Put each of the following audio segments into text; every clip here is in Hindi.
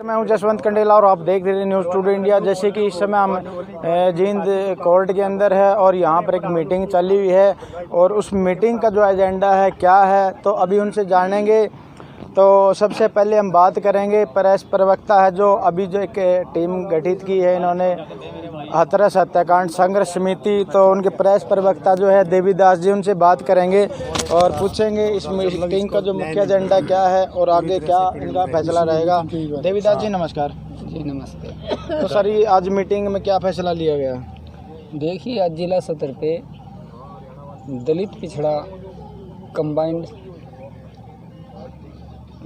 मैं हूं जसवंत कंडेला और आप देख रहे हैं न्यूज़ टुडे इंडिया। जैसे कि इस समय हम जींद कोर्ट के अंदर है और यहां पर एक मीटिंग चली हुई है और उस मीटिंग का जो एजेंडा है क्या है तो अभी उनसे जानेंगे। तो सबसे पहले हम बात करेंगे प्रेस प्रवक्ता है जो अभी जो एक टीम गठित की है इन्होंने हाथरस हत्याकांड संघर्ष समिति, तो उनके प्रेस प्रवक्ता जो है देवीदास जी, उनसे बात करेंगे और पूछेंगे इस मीटिंग का जो मुख्य एजेंडा क्या है और आगे क्या इनका फैसला रहेगा। देवीदास जी नमस्कार। जी नमस्ते। तो सर ये आज मीटिंग में क्या फैसला लिया गया? देखिए, आज जिला सत्र पे दलित पिछड़ा कंबाइंड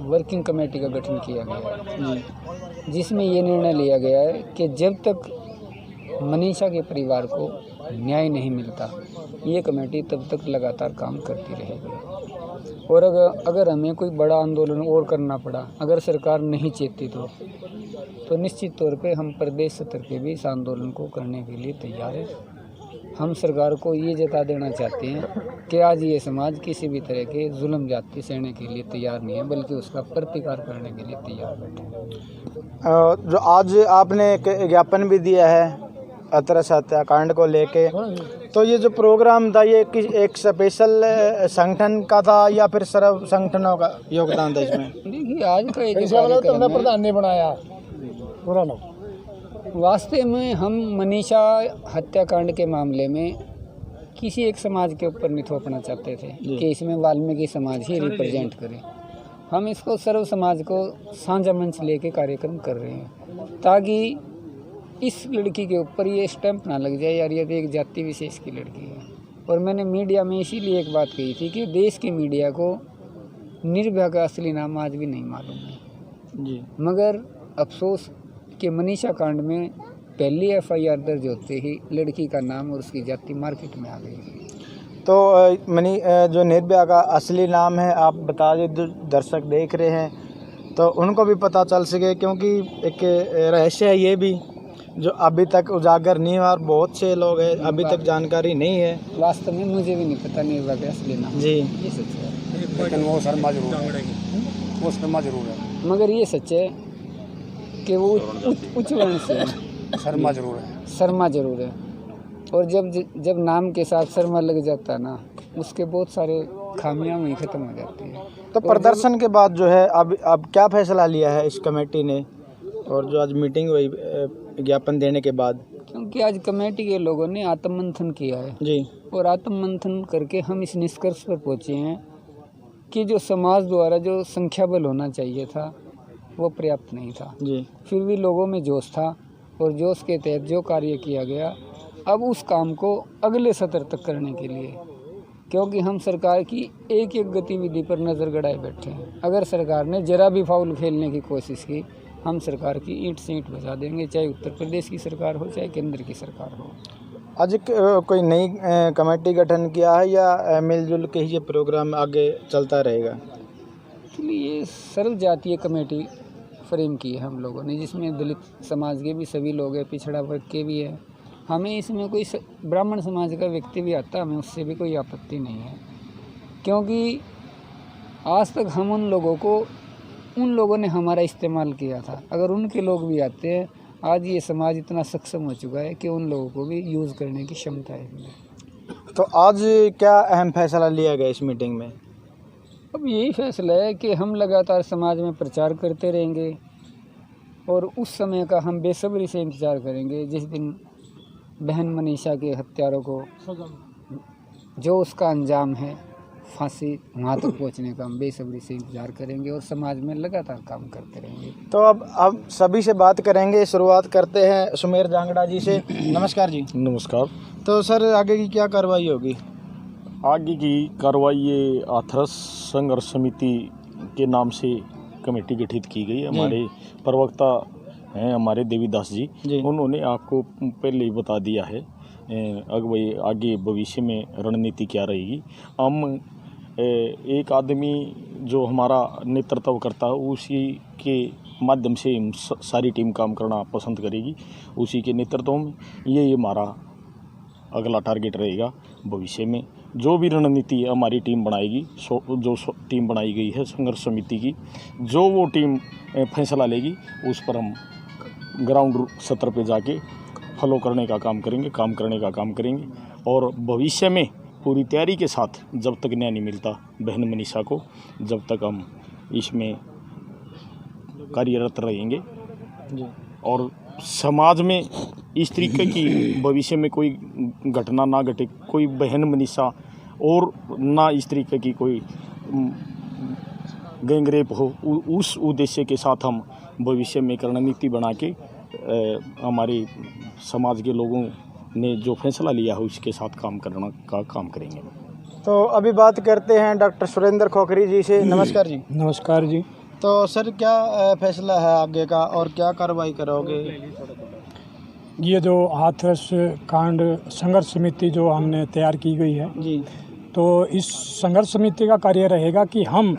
वर्किंग कमेटी का गठन किया गया है, जिसमें ये निर्णय लिया गया है कि जब तक मनीषा के परिवार को न्याय नहीं मिलता ये कमेटी तब तक लगातार काम करती रहेगी। और अगर हमें कोई बड़ा आंदोलन और करना पड़ा, अगर सरकार नहीं चेती तो निश्चित तौर पे हम प्रदेश स्तर पे भी इस आंदोलन को करने के लिए तैयार हैं। हम सरकार को ये जता देना चाहते हैं कि आज ये समाज किसी भी तरह के जुल्म जाति सहने के लिए तैयार नहीं है, बल्कि उसका प्रतिकार करने के लिए तैयार बैठे हैं। जो आज आपने एक ज्ञापन भी दिया है हाथरस हत्याकांड को लेके, तो ये जो प्रोग्राम था ये एक स्पेशल संगठन का था या फिर सर्व संगठनों का योगदान था इसमें? देखिए, आज का एक प्रधान ने बनाया वास्तव में हम मनीषा हत्याकांड के मामले में किसी एक समाज के ऊपर नहीं थोपना चाहते थे कि इसमें वाल्मीकि समाज ही रिप्रेजेंट करे। हम इसको सर्व समाज को साझा मंच लेके कार्यक्रम कर रहे हैं ताकि इस लड़की के ऊपर ये स्टैंप ना लग जाए यार ये एक जाति विशेष की लड़की है। और मैंने मीडिया में इसीलिए एक बात कही थी कि देश की मीडिया को निर्भया का असली नाम आज भी नहीं मालूम है जी। मगर अफसोस कि मनीषा कांड में पहली FIR दर्ज होते ही लड़की का नाम और उसकी जाति मार्केट में आ गई। तो जो निर्भया का असली नाम है आप बता दें, दर्शक देख रहे हैं तो उनको भी पता चल सके, क्योंकि एक रहस्य है ये भी जो अभी तक उजागर नहीं हुआ और बहुत से लोग हैं अभी तक जानकारी नहीं है। वास्तव में मुझे भी नहीं पता निर्भया का असली नाम जी, ये सच है, लेकिन वो शर्मा जरूर है। मगर ये सच है कि वो उच्च वर्ण से है, शर्मा जरूर है। और जब नाम के साथ शर्मा लग जाता है ना, उसके बहुत सारे खामियां वहीं ख़त्म हो जाती हैं। तो प्रदर्शन के बाद जो है अब क्या फैसला लिया है इस कमेटी ने और जो आज मीटिंग हुई ज्ञापन देने के बाद? क्योंकि आज कमेटी के लोगों ने आत्ममंथन किया है जी, और आत्ममंथन करके हम इस निष्कर्ष पर पहुँचे हैं कि जो समाज द्वारा जो संख्या बल होना चाहिए था वो पर्याप्त नहीं था जी। फिर भी लोगों में जोश था और जोश के तहत जो कार्य किया गया, अब उस काम को अगले सत्र तक करने के लिए, क्योंकि हम सरकार की एक एक गतिविधि पर नज़र गड़ाए बैठे हैं। अगर सरकार ने जरा भी फाउल खेलने की कोशिश की, हम सरकार की ईंट से ईंट बजा देंगे, चाहे उत्तर प्रदेश की सरकार हो चाहे केंद्र की सरकार हो। आज कोई नई कमेटी गठन किया है या मिलजुल के ही ये प्रोग्राम आगे चलता रहेगा? ये सर्व जातीय कमेटी फ्रेम की है हम लोगों ने, जिसमें दलित समाज के भी सभी लोग हैं, पिछड़ा वर्ग के भी है। हमें इसमें कोई ब्राह्मण समाज का व्यक्ति भी आता, हमें उससे भी कोई आपत्ति नहीं है, क्योंकि आज तक हम उन लोगों ने हमारा इस्तेमाल किया था। अगर उनके लोग भी आते हैं, आज ये समाज इतना सक्षम हो चुका है कि उन लोगों को भी यूज़ करने की क्षमता है। तो आज क्या अहम फैसला लिया गया इस मीटिंग में? अब यही फैसला है कि हम लगातार समाज में प्रचार करते रहेंगे और उस समय का हम बेसब्री से इंतज़ार करेंगे जिस दिन बहन मनीषा के हत्यारों को जो उसका अंजाम है फांसी, वहाँ तक पहुँचने का हम बेसब्री से इंतज़ार करेंगे और समाज में लगातार काम करते रहेंगे। तो अब सभी से बात करेंगे। शुरुआत करते हैं सुमेर जांगड़ा जी से। नमस्कार जी। नमस्कार। तो सर आगे की क्या कार्रवाई होगी? आगे की कार्रवाई ये हाथरस संघर्ष समिति के नाम से कमेटी गठित की गई। हमारे प्रवक्ता हैं हमारे देवीदास जी, उन्होंने आपको पहले ही बता दिया है आगे भविष्य में रणनीति क्या रहेगी। हम एक आदमी जो हमारा नेतृत्व करता है उसी के माध्यम से सारी टीम काम करना पसंद करेगी, उसी के नेतृत्व में ये हमारा अगला टारगेट रहेगा भविष्य में। जो भी रणनीति हमारी टीम बनाएगी, टीम बनाई गई है संघर्ष समिति की, जो वो टीम फैसला लेगी उस पर हम ग्राउंड सतर पे जाके फॉलो करने का काम करेंगे और भविष्य में पूरी तैयारी के साथ जब तक न्याय नहीं मिलता बहन मनीषा को, जब तक हम इसमें कार्यरत रहेंगे और समाज में इस तरीके की भविष्य में कोई घटना ना घटे, कोई बहन मनीषा और ना इस तरीके की कोई गैंगरेप हो, उस उद्देश्य के साथ हम भविष्य में एक रणनीति बना के हमारे समाज के लोगों ने जो फैसला लिया है उसके साथ काम करेंगे। तो अभी बात करते हैं डॉक्टर सुरेंद्र खोखरी जी से। नमस्कार जी। नमस्कार जी। तो सर क्या फैसला है आगे का और क्या कार्रवाई करोगे? ये जो हाथरस कांड संघर्ष समिति जो हमने तैयार की गई है जी, तो इस संघर्ष समिति का कार्य रहेगा कि हम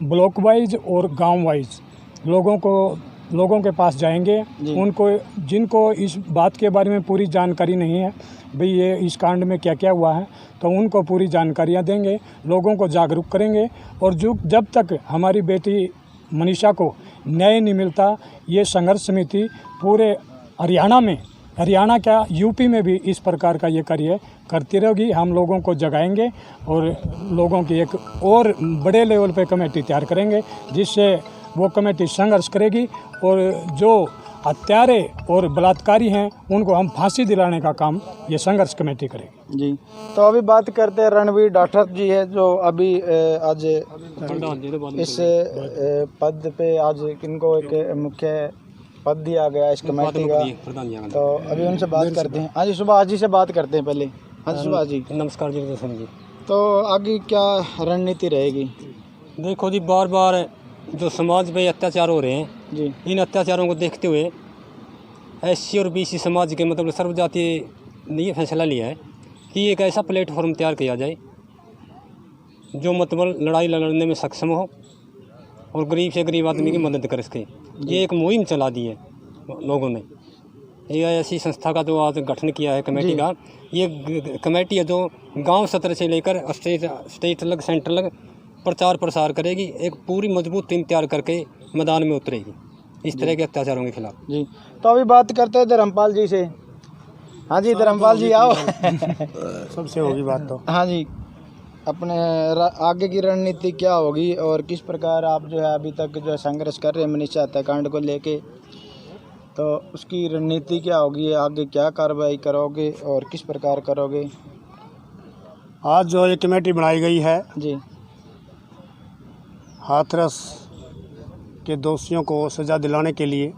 ब्लॉक वाइज और गांव वाइज लोगों के पास जाएंगे, उनको जिनको इस बात के बारे में पूरी जानकारी नहीं है भाई ये इस कांड में क्या क्या हुआ है, तो उनको पूरी जानकारियां देंगे, लोगों को जागरूक करेंगे और जब तक हमारी बेटी मनीषा को न्याय नहीं मिलता ये संघर्ष समिति पूरे हरियाणा क्या यूपी में भी इस प्रकार का ये कार्य करती रहेगी। हम लोगों को जगाएंगे और लोगों की एक और बड़े लेवल पे कमेटी तैयार करेंगे जिससे वो कमेटी संघर्ष करेगी और जो हत्यारे और बलात्कारी हैं उनको हम फांसी दिलाने का काम ये संघर्ष कमेटी करेगी जी। तो अभी बात करते हैं रणवीर डाठक जी है जो अभी आज इस पद पे आज इनको एक मुख्य पद दिया गया इस कमेटी का, तो अभी उनसे बात करते हैं। आज सुभाष जी से बात करते हैं पहले। हाँ सुभाष जी। नमस्कार जी। तो आगे क्या रणनीति रहेगी? देखो जी, बार बार जो समाज पे अत्याचार हो रहे हैं जी, इन अत्याचारों को देखते हुए SC और BC समाज के मतलब सर्वजातीय ने ये फैसला लिया है कि एक ऐसा प्लेटफॉर्म तैयार किया जाए जो मतलब लड़ाई लड़ने में सक्षम हो और गरीब से गरीब आदमी की मदद कर सके। ये एक मुहिम चला दी है लोगों ने। ये ऐसी संस्था का जो आज गठन किया है कमेटी का, ये कमेटी है जो गांव सतर से लेकर स्टेट लग सेंटर लग प्रचार प्रसार करेगी, एक पूरी मजबूत टीम तैयार करके मैदान में उतरेगी इस तरह के अत्याचारों के खिलाफ जी। तो अभी बात करते हैं धर्मपाल जी से। हाँ जी धर्मपाल जी आओ। सबसे होगी बात तो। हाँ जी, अपने आगे की रणनीति क्या होगी और किस प्रकार आप जो है अभी तक जो है संघर्ष कर रहे हैं मनीषा हत्याकांड को लेके, तो उसकी रणनीति क्या होगी, आगे क्या कार्रवाई करोगे और किस प्रकार करोगे? आज जो ये कमेटी बनाई गई है जी, हाथरस के दोषियों को सज़ा दिलाने के लिए,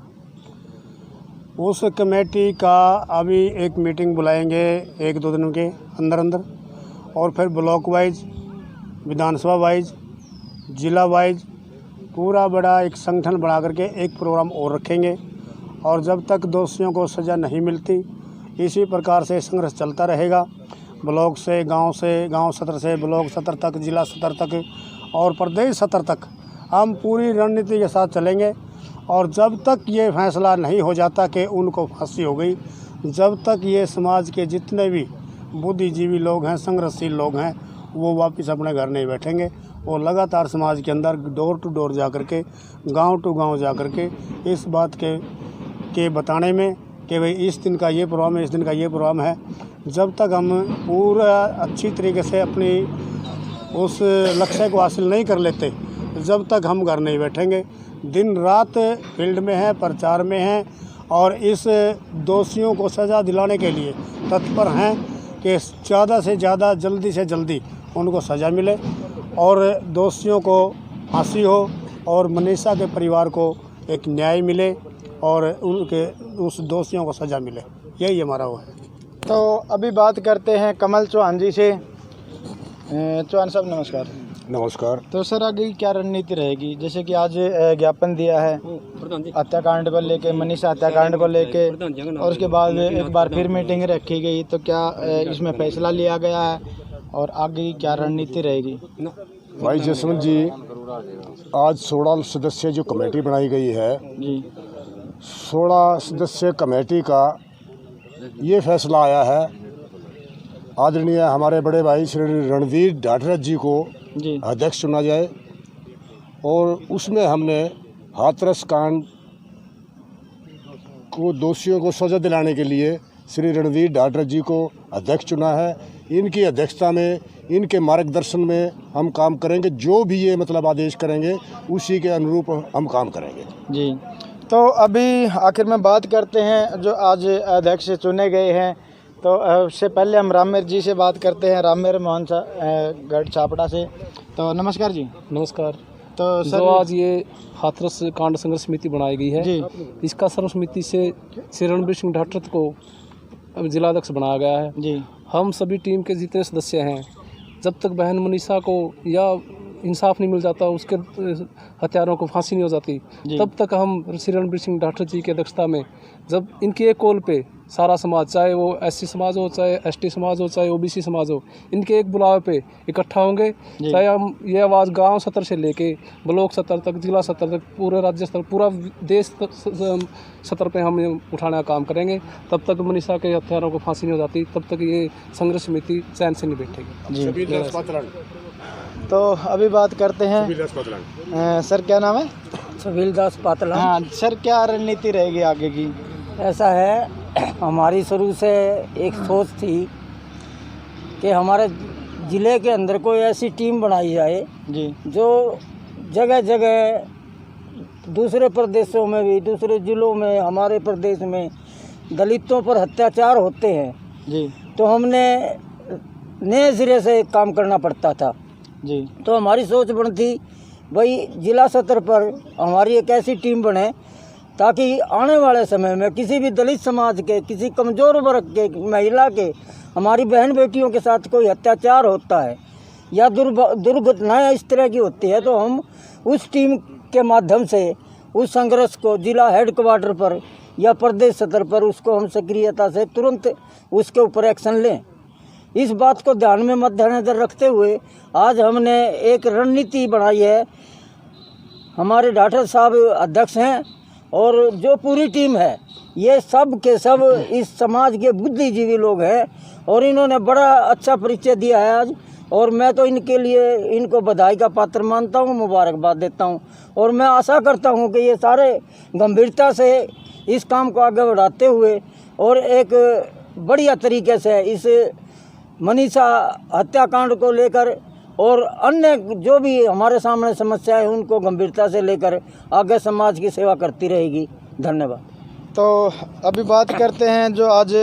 उस कमेटी का अभी एक मीटिंग बुलाएंगे 1-2 दिनों के अंदर और फिर ब्लॉक वाइज, विधानसभा वाइज, जिला वाइज पूरा बड़ा एक संगठन बना करके एक प्रोग्राम और रखेंगे और जब तक दोषियों को सज़ा नहीं मिलती इसी प्रकार से संघर्ष चलता रहेगा। ब्लॉक से गांव सतर से ब्लॉक सतर तक, जिला सतर तक और प्रदेश सतर तक हम पूरी रणनीति के साथ चलेंगे और जब तक ये फैसला नहीं हो जाता कि उनको फांसी हो गई, जब तक ये समाज के जितने भी बुद्धिजीवी लोग हैं, संघर्षशील लोग हैं, वो वापस अपने घर नहीं बैठेंगे। वो लगातार समाज के अंदर डोर टू डोर जा कर के, गाँव टू गाँव जा कर के इस बात के बताने में कि भाई इस दिन का ये प्रोग्राम है, इस दिन का ये प्रोग्राम है। जब तक हम पूरा अच्छी तरीके से अपनी उस लक्ष्य को हासिल नहीं कर लेते, जब तक हम घर नहीं बैठेंगे। दिन रात फील्ड में हैं, प्रचार में हैं और इस दोषियों को सज़ा दिलाने के लिए तत्पर हैं कि ज़्यादा से ज़्यादा, जल्दी से जल्दी उनको सज़ा मिले और दोषियों को फांसी हो और मनीषा के परिवार को एक न्याय मिले और उनके उस दोषियों को सज़ा मिले। यही हमारा वो है। तो अभी बात करते हैं कमल चौहान जी से। चौहान साहब नमस्कार। नमस्कार। तो सर आगे क्या रणनीति रहेगी? जैसे कि आज ज्ञापन दिया है हत्याकांड को लेके, मनीषा हत्याकांड को लेके, और उसके बाद एक बार फिर मीटिंग रखी गई, तो क्या इसमें फैसला लिया गया है और आगे क्या रणनीति रहेगी? भाई जसवंत जी, आज 16 सदस्य जो कमेटी बनाई गई है जी, 16 सदस्य कमेटी का ये फैसला आया है आदरणीय हमारे बड़े भाई श्री रणधीर ढाठरस जी को जी अध्यक्ष चुना जाए और उसमें हमने हाथरस कांड को दोषियों को सजा दिलाने के लिए श्री रणधीर ढाठरस जी को अध्यक्ष चुना है। इनकी अध्यक्षता में, इनके मार्गदर्शन में हम काम करेंगे। जो भी ये मतलब आदेश करेंगे उसी के अनुरूप हम काम करेंगे जी। तो अभी आखिर में बात करते हैं जो आज अध्यक्ष चुने गए हैं। तो उससे पहले हम रामेर जी से बात करते हैं, रामेर मोहन गढ़ छापड़ा से। तो नमस्कार जी। नमस्कार। तो सर जो आज ये हाथरस कांड संघर्ष समिति बनाई गई है जी, इसका सर्वसम्मति से श्री रणबीर सिंह ढाठरस को अब जिलाध्यक्ष बनाया गया है जी हम सभी टीम के जितने सदस्य हैं, जब तक बहन मनीषा को या इंसाफ नहीं मिल जाता, उसके हत्यारों को फांसी नहीं हो जाती, तब तक हम श्री रणबीर सिंह ढाठरस जी की अध्यक्षता में, जब इनकी एक कॉल पे सारा समाज, चाहे वो एससी समाज हो, चाहे एसटी समाज हो, चाहे ओबीसी समाज हो, इनके एक बुलावे पे इकट्ठा होंगे। चाहे हम ये आवाज़ गांव स्तर से लेके ब्लॉक स्तर तक, जिला स्तर तक, पूरे राज्य स्तर, पूरा देश स्तर पे हम उठाने का काम करेंगे। तब तक मनीषा के हत्यारों को फांसी नहीं हो जाती, तब तक ये संघर्ष समिति चैन से नहीं बैठेगी। तो अभी बात करते हैं सर, क्या नाम है? छबील दास पातला। हाँ सर, क्या रणनीति रहेगी आगे की? ऐसा है, हमारी शुरू से एक सोच थी कि हमारे ज़िले के अंदर कोई ऐसी टीम बनाई जाए जी, जो जगह जगह दूसरे प्रदेशों में भी, दूसरे ज़िलों में, हमारे प्रदेश में दलितों पर अत्याचार होते हैं जी तो हमने नए सिरे से काम करना पड़ता था। जी तो हमारी सोच बनी थी भाई जिला स्तर पर हमारी एक ऐसी टीम बने ताकि आने वाले समय में किसी भी दलित समाज के, किसी कमज़ोर वर्ग के, महिला के, हमारी बहन बेटियों के साथ कोई अत्याचार होता है या दुर्घटनाएं इस तरह की होती है, तो हम उस टीम के माध्यम से उस संघर्ष को जिला हेडक्वार्टर पर या प्रदेश स्तर पर उसको हम सक्रियता से तुरंत उसके ऊपर एक्शन लें। इस बात को ध्यान में मद्देनजर रखते हुए आज हमने एक रणनीति बनाई है। हमारे ढाठरस साहब अध्यक्ष हैं और जो पूरी टीम है ये सब के सब इस समाज के बुद्धिजीवी लोग हैं और इन्होंने बड़ा अच्छा परिचय दिया है आज, और मैं तो इनके लिए इनको बधाई का पात्र मानता हूँ, मुबारकबाद देता हूँ। और मैं आशा करता हूँ कि ये सारे गंभीरता से इस काम को आगे बढ़ाते हुए और एक बढ़िया तरीके से इस मनीषा हत्याकांड को लेकर और अन्य जो भी हमारे सामने समस्याएं हैं उनको गंभीरता से लेकर आगे समाज की सेवा करती रहेगी। धन्यवाद। तो अभी बात करते हैं जो आज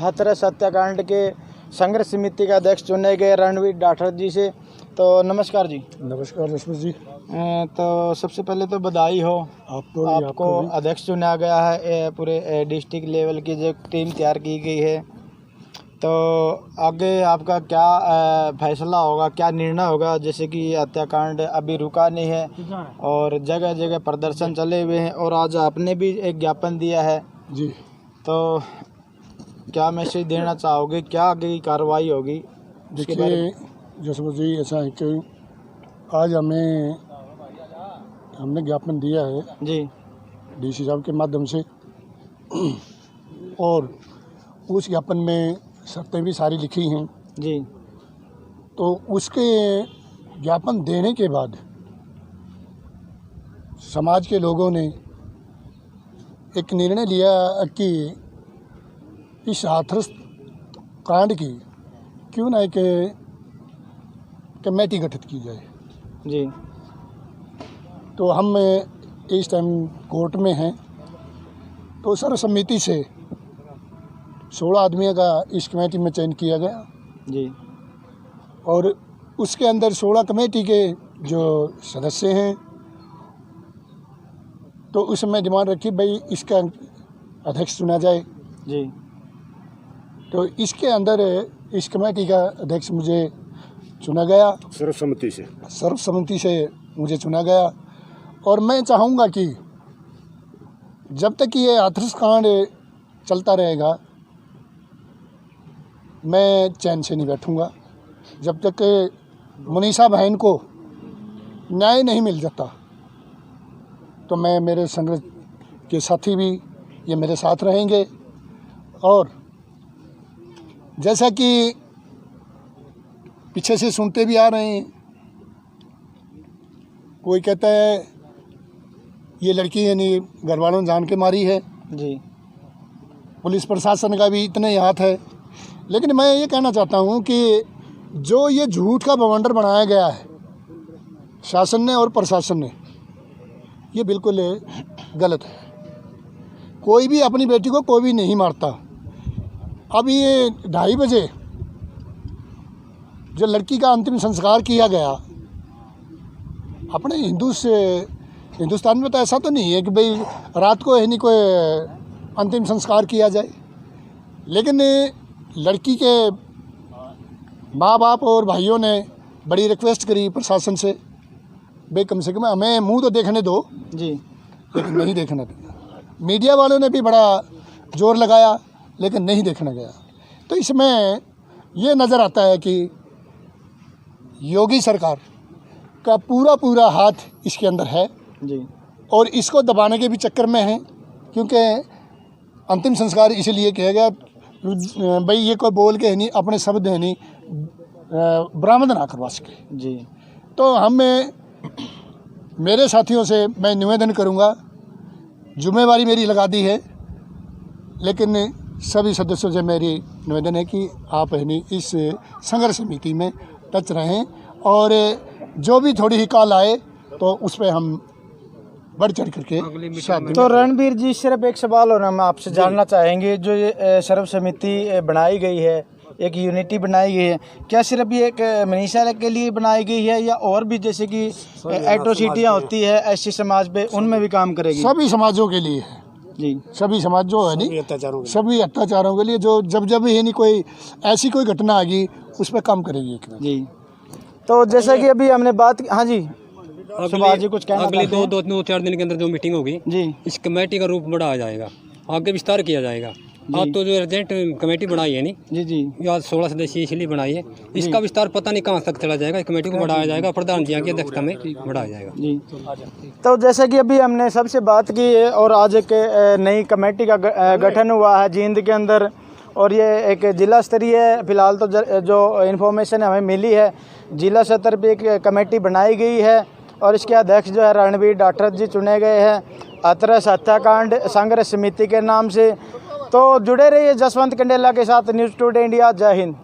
हाथरस हत्याकांड के संघर्ष समिति का अध्यक्ष चुने गए रणवीर ढाठरस जी से। तो नमस्कार जी। नमस्कार रश्मि जी। तो सबसे पहले तो बधाई हो, आपको अध्यक्ष चुना गया है। पूरे डिस्ट्रिक्ट लेवल की जो टीम तैयार की गई है, तो आगे आपका क्या फैसला होगा, क्या निर्णय होगा? जैसे कि हत्याकांड अभी रुका नहीं है और जगह जगह प्रदर्शन चले हुए हैं और आज आपने भी एक ज्ञापन दिया है जी, तो क्या मैसेज देना चाहोगे, क्या आगे की कार्रवाई होगी? देखिए जसवंत जी, ऐसा है कि आज हमने ज्ञापन दिया है जी डीसी साहब के माध्यम से और उस ज्ञापन में शर्तें भी सारी लिखी हैं जी। तो उसके ज्ञापन देने के बाद समाज के लोगों ने एक निर्णय लिया कि इस हाथरस कांड की क्यों ना एक कमेटी गठित की जाए जी। तो हम इस टाइम कोर्ट में हैं, तो सर्वसम्मति से 16 आदमियों का इस कमेटी में चयन किया गया जी। और उसके अंदर 16 कमेटी के जो सदस्य हैं, तो उसमें डिमांड रखी भाई इसका अध्यक्ष चुना जाए जी। तो इसके अंदर इस कमेटी का अध्यक्ष मुझे चुना गया, सर्वसम्मति से मुझे चुना गया। और मैं चाहूँगा कि जब तक ये हाथरस कांड चलता रहेगा मैं चैन से नहीं बैठूँगा, जब तक मनीषा बहन को न्याय नहीं मिल जाता। तो मैं, मेरे संघर्ष के साथी भी ये मेरे साथ रहेंगे। और जैसा कि पीछे से सुनते भी आ रहे हैं। कोई कहता है ये लड़की यानी घर वालों ने जान के मारी है जी। पुलिस प्रशासन का भी इतने ही हाथ है। लेकिन मैं ये कहना चाहता हूँ कि जो ये झूठ का बवंडर बनाया गया है शासन ने और प्रशासन ने, ये बिल्कुल गलत है। कोई भी अपनी बेटी को कोई भी नहीं मारता। अब ये 2:30 बजे जो लड़की का अंतिम संस्कार किया गया, अपने हिंदुस्तान में तो ऐसा तो नहीं है कि भाई रात को है नहीं कोई अंतिम संस्कार किया जाए। लेकिन लड़की के माँ बाप और भाइयों ने बड़ी रिक्वेस्ट करी प्रशासन से, भाई कम से कम हमें मुंह तो देखने दो जी। लेकिन नहीं देखने दिया। मीडिया वालों ने भी बड़ा जोर लगाया लेकिन नहीं देखने गया। तो इसमें ये नज़र आता है कि योगी सरकार का पूरा हाथ इसके अंदर है जी। और इसको दबाने के भी चक्कर में है, क्योंकि अंतिम संस्कार इसलिए किया गया भाई ये कोई बोल के है नहीं, अपने शब्द है नहीं बरामद ना करवा सके जी। तो मेरे साथियों से मैं निवेदन करूंगा, जिम्मेवारी मेरी लगा दी है, लेकिन सभी सदस्यों से मेरी निवेदन है कि आप है नहीं इस संघर्ष समिति में टच रहें और जो भी थोड़ी ही कॉल आए तो उस पर हम बढ़ चढ़ करके साथ दें। तो रणबीर जी, सिर्फ एक सवाल और हम आपसे जानना चाहेंगे, जो ये सर्व समिति बनाई गई है, एक यूनिटी बनाई गई है, क्या सिर्फ ये एक मनीषा के लिए बनाई गई है या और भी जैसे कि एट्रोसिटियाँ होती है एससी समाज पे, उनमें भी काम करेगी? सभी समाजों के लिए है जी। सभी समाज जो है नहीं सभी अत्याचारों के लिए जो जब भी है नहीं कोई ऐसी कोई घटना आ गई उस पर काम करेगी जी। तो जैसा कि अभी हमने बात की, हाँ जी जी कुछ कहना अगले 2-4 दिन के अंदर जो मीटिंग होगी जी, इस कमेटी का रूप बढ़ाया जाएगा, आगे विस्तार किया जाएगा। आज तो जो अर्जेंट कमेटी बनाई है नहीं जी आज 16 सदस्यीय इसलिए बनाई है, इसका विस्तार पता नहीं कहाँ तक चला जाएगा। इस कमेटी को बढ़ाया जाएगा, प्रधान जी की अध्यक्षता में बढ़ाया जाएगा जी। तो जैसे कि अभी हमने सबसे बात की है और आज एक नई कमेटी का गठन हुआ है जींद के अंदर, और ये एक जिला स्तरीय है। फिलहाल तो जो इन्फॉर्मेशन हमें मिली है, जिला स्तर पर एक कमेटी बनाई गई है और इसके अध्यक्ष जो है रणबीर डाठर जी चुने गए हैं हाथरस हत्याकांड संघर्ष समिति के नाम से। तो जुड़े रहिए जसवंत कंडेला के साथ, न्यूज़ टुडे इंडिया। जय हिंद।